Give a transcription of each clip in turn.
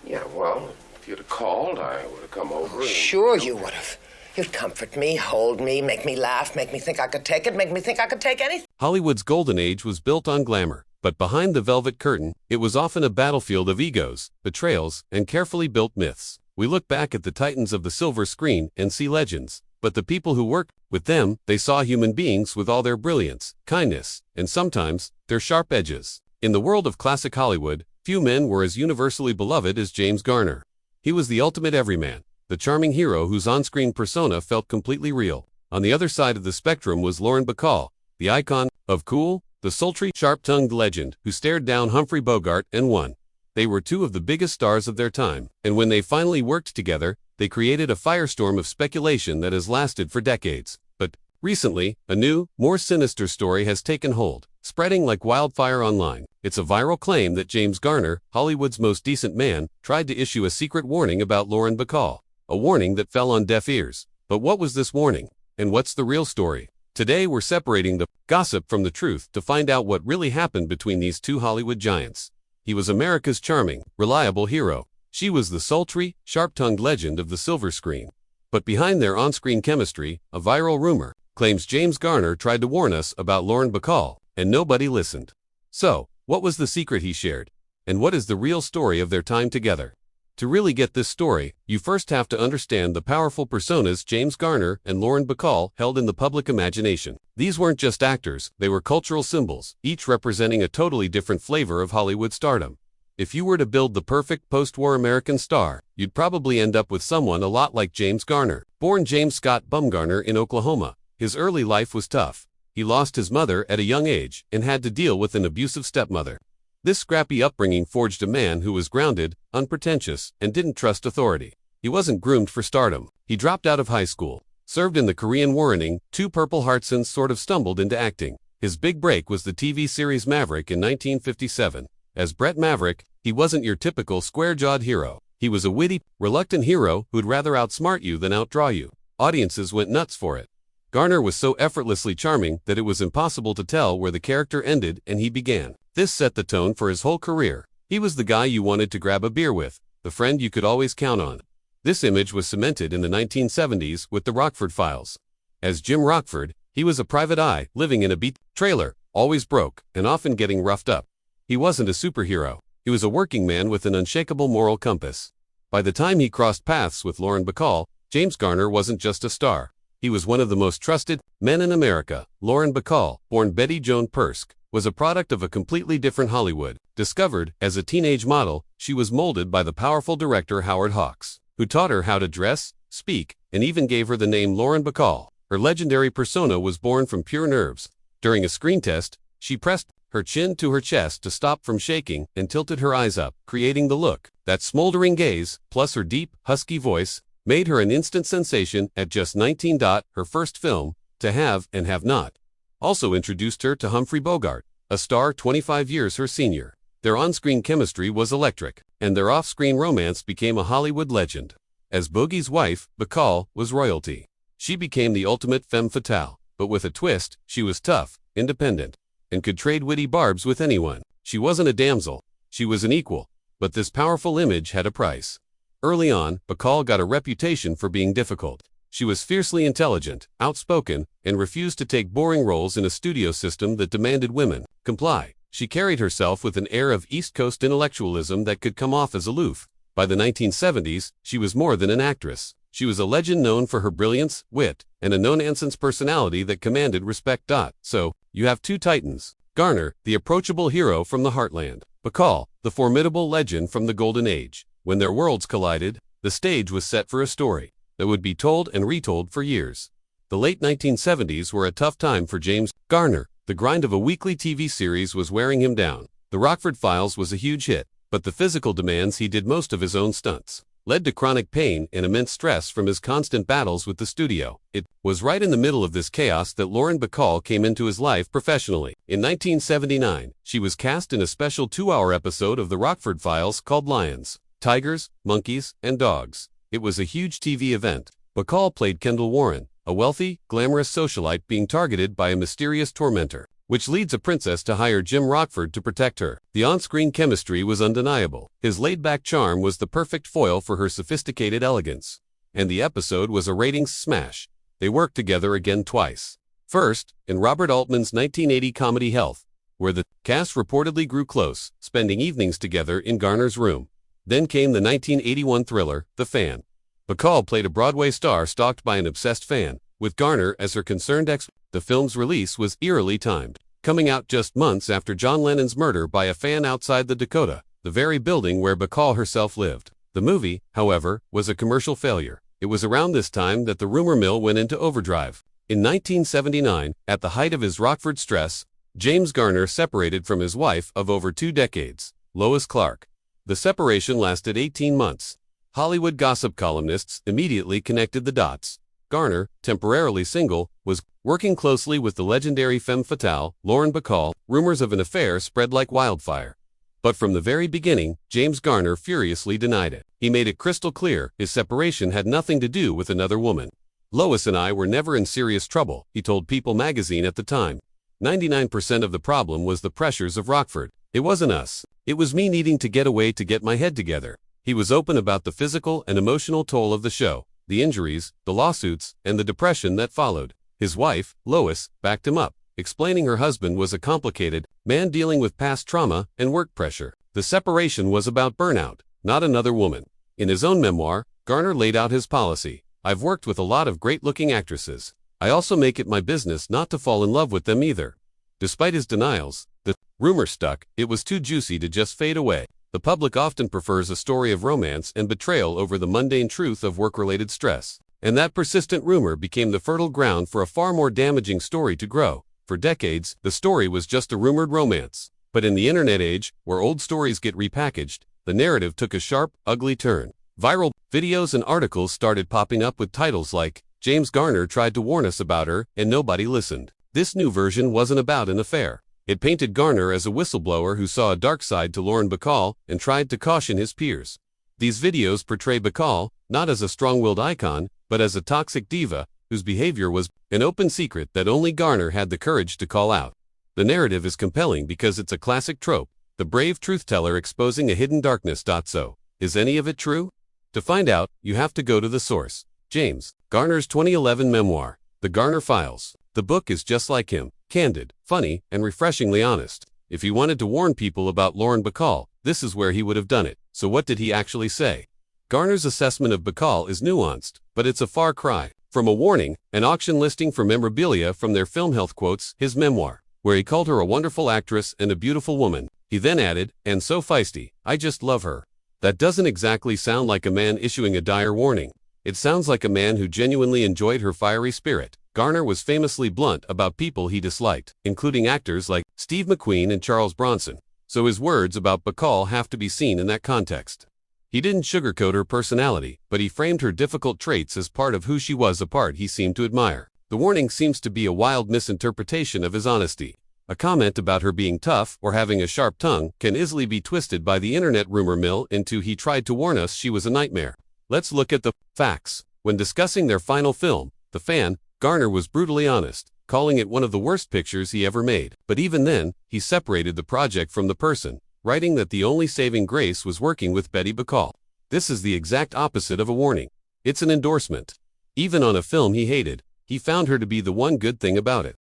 Yeah, well, if you'd have called, I would have come over and... Sure you would have. You'd comfort me, hold me, make me laugh, make me think I could take it, make me think I could take anything. Hollywood's golden age was built on glamour, but behind the velvet curtain, it was often a battlefield of egos, betrayals, and carefully built myths. We look back at the titans of the silver screen and see legends, but the people who worked with them, they saw human beings with all their brilliance, kindness, and sometimes, their sharp edges. In the world of classic Hollywood, few men were as universally beloved as James Garner. He was the ultimate everyman, the charming hero whose on-screen persona felt completely real. On the other side of the spectrum was Lauren Bacall, the icon of cool, the sultry, sharp-tongued legend who stared down Humphrey Bogart and won. They were two of the biggest stars of their time, and when they finally worked together, they created a firestorm of speculation that has lasted for decades. But recently, a new, more sinister story has taken hold, spreading like wildfire online. It's a viral claim that James Garner, Hollywood's most decent man, tried to issue a secret warning about Lauren Bacall. A warning that fell on deaf ears. But what was this warning? And what's the real story? Today we're separating the gossip from the truth to find out what really happened between these two Hollywood giants. He was America's charming, reliable hero. She was the sultry, sharp-tongued legend of the silver screen. But behind their on-screen chemistry, a viral rumor claims James Garner tried to warn us about Lauren Bacall, and nobody listened. So, what was the secret he shared? And what is the real story of their time together? To really get this story, you first have to understand the powerful personas James Garner and Lauren Bacall held in the public imagination. These weren't just actors, they were cultural symbols, each representing a totally different flavor of Hollywood stardom. If you were to build the perfect post-war American star, you'd probably end up with someone a lot like James Garner. Born James Scott Bumgarner in Oklahoma, his early life was tough. He lost his mother at a young age and had to deal with an abusive stepmother. This scrappy upbringing forged a man who was grounded, unpretentious, and didn't trust authority. He wasn't groomed for stardom. He dropped out of high school, served in the Korean War, earning 2 Purple Hearts, and sort of stumbled into acting. His big break was the TV series Maverick in 1957. As Brett Maverick, he wasn't your typical square-jawed hero. He was a witty, reluctant hero who'd rather outsmart you than outdraw you. Audiences went nuts for it. Garner was so effortlessly charming that it was impossible to tell where the character ended and he began. This set the tone for his whole career. He was the guy you wanted to grab a beer with, the friend you could always count on. This image was cemented in the 1970s with the Rockford Files. As Jim Rockford, he was a private eye, living in a beat trailer, always broke, and often getting roughed up. He wasn't a superhero. He was a working man with an unshakable moral compass. By the time he crossed paths with Lauren Bacall, James Garner wasn't just a star. He was one of the most trusted men in America. Lauren Bacall, born Betty Joan Persk, was a product of a completely different Hollywood. Discovered as a teenage model, she was molded by the powerful director Howard Hawks, who taught her how to dress, speak, and even gave her the name Lauren Bacall. Her legendary persona was born from pure nerves. During a screen test, she pressed her chin to her chest to stop from shaking and tilted her eyes up, creating the look. That smoldering gaze, plus her deep, husky voice, made her an instant sensation at just 19. Her first film, To Have and Have Not, also introduced her to Humphrey Bogart, a star 25 years her senior. Their on-screen chemistry was electric, and their off-screen romance became a Hollywood legend. As Boogie's wife, Bacall was royalty. She became the ultimate femme fatale, but with a twist. She was tough, independent, and could trade witty barbs with anyone. She wasn't a damsel, she was an equal, but this powerful image had a price. Early on, Bacall got a reputation for being difficult. She was fiercely intelligent, outspoken, and refused to take boring roles in a studio system that demanded women comply. She carried herself with an air of East Coast intellectualism that could come off as aloof. By the 1970s, she was more than an actress. She was a legend known for her brilliance, wit, and a no-nonsense personality that commanded respect. So, you have two titans. Garner, the approachable hero from the heartland. Bacall, the formidable legend from the golden age. When their worlds collided, the stage was set for a story that would be told and retold for years. The late 1970s were a tough time for James Garner. The grind of a weekly TV series was wearing him down. The Rockford Files was a huge hit, but the physical demands, he did most of his own stunts, led to chronic pain and immense stress from his constant battles with the studio. It was right in the middle of this chaos that Lauren Bacall came into his life professionally. In 1979, she was cast in a special 2-hour episode of The Rockford Files called Lions, Tigers, Monkeys, and Dogs. It was a huge TV event. Bacall played Kendall Warren, a wealthy, glamorous socialite being targeted by a mysterious tormentor. which leads a princess to hire Jim Rockford to protect her. The on-screen chemistry was undeniable. His laid-back charm was the perfect foil for her sophisticated elegance. And the episode was a ratings smash. They worked together again twice. First, in Robert Altman's 1980 comedy Health, where the cast reportedly grew close, spending evenings together in Garner's room. Then came the 1981 thriller, The Fan. Bacall played a Broadway star stalked by an obsessed fan, with Garner as her concerned ex. The film's release was eerily timed, coming out just months after John Lennon's murder by a fan outside the Dakota, the very building where Bacall herself lived. The movie, however, was a commercial failure. It was around this time that the rumor mill went into overdrive. In 1979, at the height of his Rockford stress, James Garner separated from his wife of over 2 decades, Lois Clark. The separation lasted 18 months. Hollywood gossip columnists immediately connected the dots. Garner, temporarily single, was working closely with the legendary femme fatale, Lauren Bacall. Rumors of an affair spread like wildfire. But from the very beginning, James Garner furiously denied it. He made it crystal clear his separation had nothing to do with another woman. Lois and I were never in serious trouble, he told People magazine at the time. 99% of the problem was the pressures of Rockford. It wasn't us. It was me needing to get away to get my head together. He was open about the physical and emotional toll of the show, the injuries, the lawsuits, and the depression that followed. His wife, Lois, backed him up, explaining her husband was a complicated man dealing with past trauma and work pressure. The separation was about burnout, not another woman. In his own memoir, Garner laid out his policy. I've worked with a lot of great-looking actresses. I also make it my business not to fall in love with them either. Despite his denials, the rumor stuck. It was too juicy to just fade away. The public often prefers a story of romance and betrayal over the mundane truth of work-related stress. And that persistent rumor became the fertile ground for a far more damaging story to grow. For decades, the story was just a rumored romance. But in the internet age, where old stories get repackaged, the narrative took a sharp, ugly turn. Viral videos and articles started popping up with titles like, James Garner tried to warn us about her, and nobody listened. This new version wasn't about an affair. It painted Garner as a whistleblower who saw a dark side to Lauren Bacall and tried to caution his peers. These videos portray Bacall, not as a strong-willed icon, but as a toxic diva, whose behavior was an open secret that only Garner had the courage to call out. The narrative is compelling because it's a classic trope, the brave truth-teller exposing a hidden darkness. So, is any of it true? To find out, you have to go to the source. James Garner's 2011 memoir, The Garner Files. The book is just like him, candid, funny, and refreshingly honest. If he wanted to warn people about Lauren Bacall, this is where he would have done it. So what did he actually say? Garner's assessment of Bacall is nuanced, but it's a far cry from a warning. An auction listing for memorabilia from their film Health quotes his memoir, where he called her a wonderful actress and a beautiful woman. He then added, and so feisty, I just love her. That doesn't exactly sound like a man issuing a dire warning. It sounds like a man who genuinely enjoyed her fiery spirit. Garner was famously blunt about people he disliked, including actors like Steve McQueen and Charles Bronson. So his words about Bacall have to be seen in that context. He didn't sugarcoat her personality, but he framed her difficult traits as part of who she was, a part he seemed to admire. The warning seems to be a wild misinterpretation of his honesty. A comment about her being tough or having a sharp tongue can easily be twisted by the internet rumor mill into he tried to warn us she was a nightmare. Let's look at the facts. When discussing their final film, The Fan, Garner was brutally honest, calling it one of the worst pictures he ever made. But even then, he separated the project from the person, writing that the only saving grace was working with Betty Bacall. This is the exact opposite of a warning. It's an endorsement. Even on a film he hated, he found her to be the one good thing about it.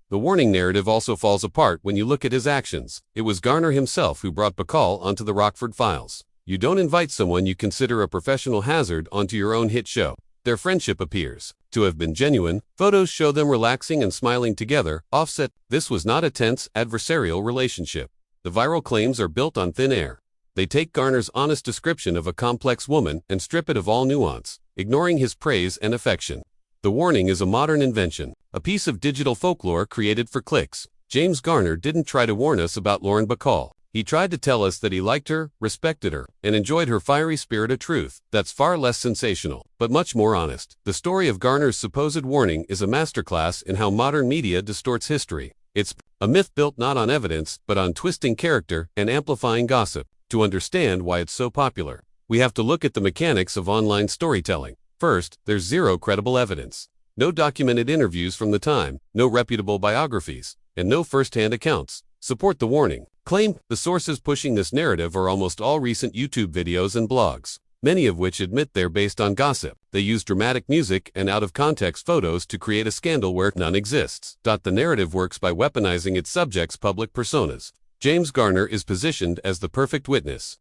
The warning narrative also falls apart when you look at his actions. It was Garner himself who brought Bacall onto the Rockford Files. You don't invite someone you consider a professional hazard onto your own hit show. Their friendship appears to have been genuine. Photos show them relaxing and smiling together. Offset, this was not a tense, adversarial relationship. The viral claims are built on thin air. They take Garner's honest description of a complex woman and strip it of all nuance, ignoring his praise and affection. The warning is a modern invention, a piece of digital folklore created for clicks. James Garner didn't try to warn us about Lauren Bacall. He tried to tell us that he liked her, respected her, and enjoyed her fiery spirit of truth. That's far less sensational, but much more honest. The story of Garner's supposed warning is a masterclass in how modern media distorts history. It's a myth built not on evidence, but on twisting character and amplifying gossip. To understand why it's so popular, we have to look at the mechanics of online storytelling. First, there's zero credible evidence. No documented interviews from the time, no reputable biographies. and no first-hand accounts support the warning. Claim the sources pushing this narrative are almost all recent YouTube videos and blogs, many of which admit they're based on gossip. They use dramatic music and out-of-context photos to create a scandal where none exists. The narrative works by weaponizing its subjects' public personas. James Garner is positioned as the perfect witness.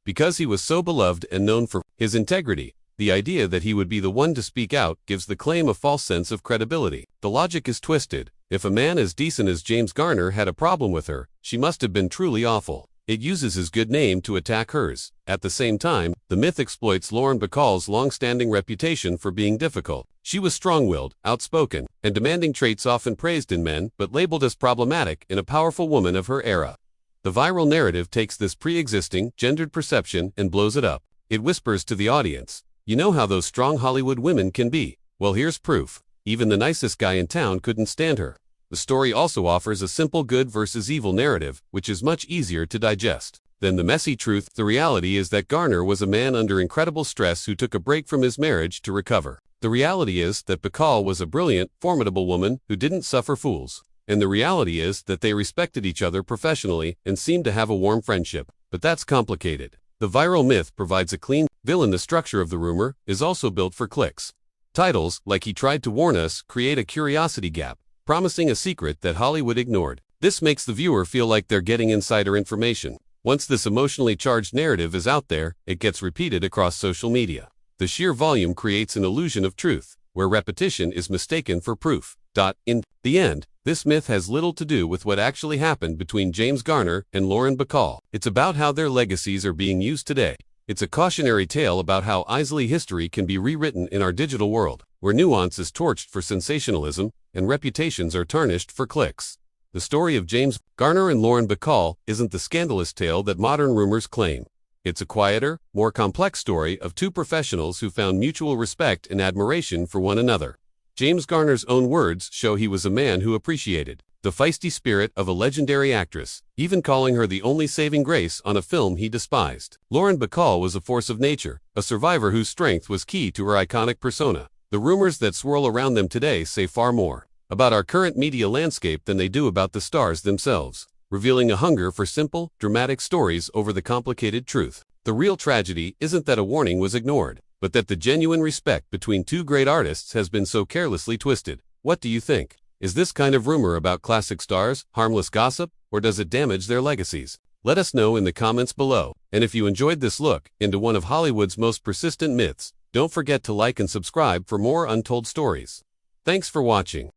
Because he was so beloved and known for his integrity, the idea that he would be the one to speak out gives the claim a false sense of credibility. The logic is twisted. If a man as decent as James Garner had a problem with her, she must have been truly awful. It uses his good name to attack hers. At the same time, the myth exploits Lauren Bacall's long-standing reputation for being difficult. She was strong-willed, outspoken, and demanding, traits often praised in men but labeled as problematic in a powerful woman of her era. The viral narrative takes this pre-existing, gendered perception and blows it up. It whispers to the audience, "You know how those strong Hollywood women can be? Well, here's proof. Even the nicest guy in town couldn't stand her." The story also offers a simple good versus evil narrative, which is much easier to digest than the messy truth. The reality is that Garner was a man under incredible stress who took a break from his marriage to recover. The reality is that Bacall was a brilliant, formidable woman who didn't suffer fools. And the reality is that they respected each other professionally and seemed to have a warm friendship. But that's complicated. The viral myth provides a clean villain. The structure of the rumor is also built for clicks. Titles, like "He Tried to Warn Us," create a curiosity gap, promising a secret that Hollywood ignored. This makes the viewer feel like they're getting insider information. Once this emotionally charged narrative is out there, it gets repeated across social media. The sheer volume creates an illusion of truth, where repetition is mistaken for proof. In the end, this myth has little to do with what actually happened between James Garner and Lauren Bacall. It's about how their legacies are being used today. It's a cautionary tale about how easily history can be rewritten in our digital world, where nuance is torched for sensationalism and reputations are tarnished for clicks. The story of James Garner and Lauren Bacall isn't the scandalous tale that modern rumors claim. It's a quieter, more complex story of two professionals who found mutual respect and admiration for one another. James Garner's own words show he was a man who appreciated the feisty spirit of a legendary actress, even calling her the only saving grace on a film he despised. Lauren Bacall was a force of nature, a survivor whose strength was key to her iconic persona. The rumors that swirl around them today say far more about our current media landscape than they do about the stars themselves, revealing a hunger for simple, dramatic stories over the complicated truth. The real tragedy isn't that a warning was ignored, but that the genuine respect between two great artists has been so carelessly twisted. What do you think? Is this kind of rumor about classic stars harmless gossip, or does it damage their legacies? Let us know in the comments below. And if you enjoyed this look into one of Hollywood's most persistent myths, don't forget to like and subscribe for more untold stories. Thanks for watching.